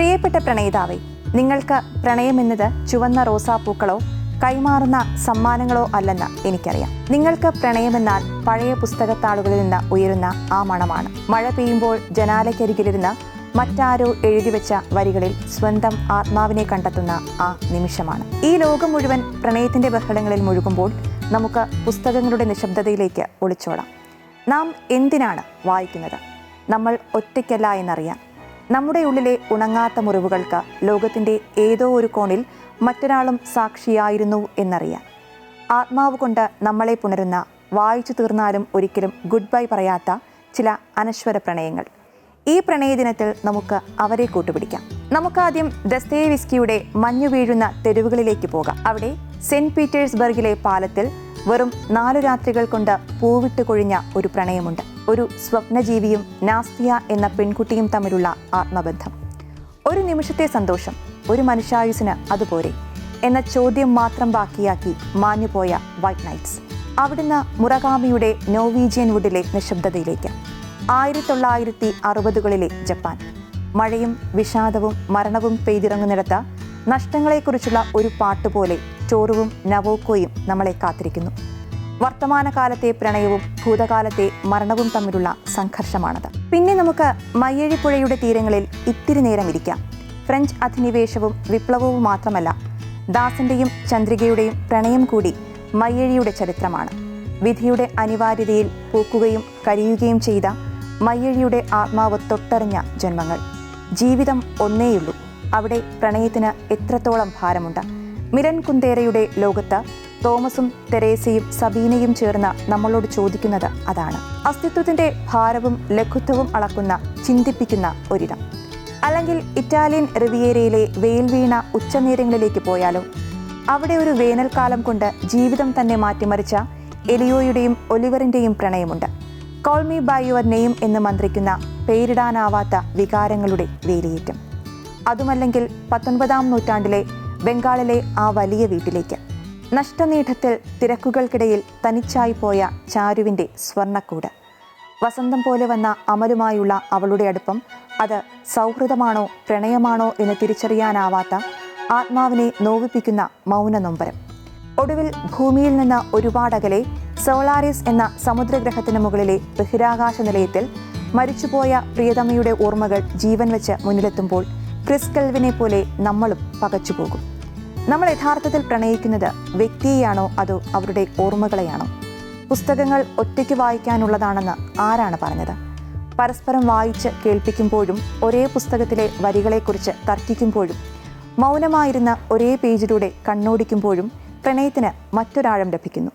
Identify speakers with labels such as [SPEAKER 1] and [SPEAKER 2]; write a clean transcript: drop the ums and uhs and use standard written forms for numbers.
[SPEAKER 1] പ്രിയപ്പെട്ട പ്രണയിതാവേ, നിങ്ങൾക്ക് പ്രണയമെന്നത് ചുവന്ന റോസാപ്പൂക്കളോ കൈമാറുന്ന സമ്മാനങ്ങളോ അല്ലെന്ന് എനിക്കറിയാം. നിങ്ങൾക്ക് പ്രണയമെന്നാൽ പഴയ പുസ്തകത്താളുകളിൽ നിന്ന് ഉയരുന്ന ആ മണമാണ്. മഴ പെയ്യുമ്പോൾ ജനാലയ്ക്കരികിലിരുന്ന് മറ്റാരോ എഴുതിവെച്ച വരികളിൽ സ്വന്തം ആത്മാവിനെ കണ്ടെത്തുന്ന ആ നിമിഷമാണ്. ഈ ലോകം മുഴുവൻ പ്രണയത്തിന്റെ ബഹളങ്ങളിൽ മുഴുകുമ്പോൾ നമുക്ക് പുസ്തകങ്ങളുടെ നിശബ്ദതയിലേക്ക് ഒളിച്ചോടാം. നാം എന്തിനാണ് വായിക്കുന്നത്? നമ്മൾ ഒറ്റയ്ക്കല്ല എന്നറിയാൻ. നമ്മുടെ ഉള്ളിലെ ഉണങ്ങാത്ത മുറിവുകൾക്ക് ലോകത്തിൻ്റെ ഏതോ ഒരു കോണിൽ മറ്റൊരാളും സാക്ഷിയായിരുന്നു എന്നറിയാൻ. ആത്മാവ് കൊണ്ട് നമ്മളെ പുണരുന്ന, വായിച്ചു തീർന്നാലും ഒരിക്കലും ഗുഡ് ബൈ പറയാത്ത ചില അനശ്വര പ്രണയങ്ങൾ. ഈ പ്രണയദിനത്തിൽ നമുക്ക് അവരെ കൂട്ടുപിടിക്കാം. നമുക്കാദ്യം ദസ്തയേവ്സ്കിയുടെ മഞ്ഞു വീഴുന്ന തെരുവുകളിലേക്ക് പോകാം. അവിടെ സെന്റ് പീറ്റേഴ്സ്ബർഗിലെ പാലത്തിൽ വെറും 4 രാത്രികൾ കൊണ്ട് പൂവിട്ട് കൊഴിഞ്ഞ ഒരു പ്രണയമുണ്ട്. ഒരു സ്വപ്നജീവിയും നാസ്തിയ എന്ന പെൺകുട്ടിയും തമ്മിലുള്ള ആത്മബന്ധം. ഒരു നിമിഷത്തെ സന്തോഷം, ഒരു മനുഷ്യായുസിന് അതുപോലെ എന്ന ചോദ്യം മാത്രം ബാക്കിയാക്കി മാഞ്ഞുപോയ വൈറ്റ് നൈറ്റ്സ്. അവിടുന്ന് മുറകാമിയുടെ നോർവീജിയൻ വുഡിലെ നിശബ്ദതയിലേക്ക്. 1960കളിലെ ജപ്പാൻ. മഴയും വിഷാദവും മരണവും പെയ്തിറങ്ങുന്നിടത്ത് നഷ്ടങ്ങളെക്കുറിച്ചുള്ള ഒരു പാട്ടുപോലെ ടോറുവും നവോക്കോയും നമ്മളെ കാത്തിരിക്കുന്നു. വർത്തമാനകാലത്തെ പ്രണയവും ഭൂതകാലത്തെ മരണവും തമ്മിലുള്ള സംഘർഷമാണത്. പിന്നെ നമുക്ക് മയ്യഴിപ്പുഴയുടെ തീരങ്ങളിൽ ഇത്തിരി നേരം ഇരിക്കാം. ഫ്രഞ്ച് അധിനിവേശവും വിപ്ലവവും മാത്രമല്ല, ദാസന്റെയും ചന്ദ്രികയുടെയും പ്രണയം കൂടി മയ്യഴിയുടെ ചരിത്രമാണ്. വിധിയുടെ അനിവാര്യതയിൽ പൂക്കുകയും കരിയുകയും ചെയ്ത മയ്യഴിയുടെ ആത്മാവ് തൊട്ടറിഞ്ഞ ജന്മങ്ങൾ. ജീവിതം ഒന്നേയുള്ളൂ, അവിടെ പ്രണയത്തിന് എത്രത്തോളം ഭാരമുണ്ട്. മിലൻ കുന്ദേരയുടെ ലോകത്ത് തോമസും തെരേസയും സബീനയും ചേർന്ന് നമ്മളോട് ചോദിക്കുന്നത് അതാണ്. അസ്തിത്വത്തിന്റെ ഭാരവും ലഘുത്വവും അളക്കുന്ന, ചിന്തിപ്പിക്കുന്ന ഒരിടം. അല്ലെങ്കിൽ ഇറ്റാലിയൻ റിവിയേരയിലെ വെയിൽ വീണ ഉച്ചനേരങ്ങളിലേക്ക് പോയാലോ? അവിടെ ഒരു വേനൽക്കാലം കൊണ്ട് ജീവിതം തന്നെ മാറ്റിമറിച്ച എലിയോയുടെയും ഒലിവറിന്റെയും പ്രണയമുണ്ട്. Call me by your name എന്ന് മന്ത്രിക്കുന്ന, പേരിടാനാവാത്ത വികാരങ്ങളുടെ വേലിയേറ്റം. അതുമല്ലെങ്കിൽ 19ാം നൂറ്റാണ്ടിലെ ബംഗാളിലെ ആ വലിയ വീട്ടിലേക്ക്. നഷ്ടനീഠത്തിൽ തിരക്കുകൾക്കിടയിൽ തനിച്ചായി പോയ ചാരുവിൻ്റെ സ്വർണ്ണക്കൂട്. വസന്തം പോലെ വന്ന അമലുമായുള്ള അവളുടെ അടുപ്പം, അത് സൗഹൃദമാണോ പ്രണയമാണോ എന്ന് തിരിച്ചറിയാനാവാത്ത, ആത്മാവിനെ നോവിപ്പിക്കുന്ന മൗന നൊമ്പരം. ഒടുവിൽ ഭൂമിയിൽ നിന്ന് ഒരുപാടകലെ സോളാരിസ് എന്ന സമുദ്രഗ്രഹത്തിന് മുകളിലെ ബഹിരാകാശ നിലയത്തിൽ മരിച്ചുപോയ പ്രിയതമയുടെ ഓർമ്മകൾ ജീവൻ വെച്ച് മുന്നിലെത്തുമ്പോൾ ക്രിസ് കെൽവിനെ പോലെ നമ്മളും പകച്ചുപോകും. നമ്മൾ യഥാർത്ഥത്തിൽ പ്രണയിക്കുന്നത് വ്യക്തിയെയാണോ അതോ അവരുടെ ഓർമ്മകളെയാണോ? പുസ്തകങ്ങൾ ഒറ്റയ്ക്ക് വായിക്കാനുള്ളതാണെന്ന് ആരാണ് പറഞ്ഞത്? പരസ്പരം വായിച്ച് കേൾപ്പിക്കുമ്പോഴും ഒരേ പുസ്തകത്തിലെ വരികളെക്കുറിച്ച് തർക്കിക്കുമ്പോഴും മൗനമായിരുന്ന ഒരേ പേജിലൂടെ കണ്ണോടിക്കുമ്പോഴും പ്രണയത്തിന് മറ്റൊരാഴം ലഭിക്കുന്നു.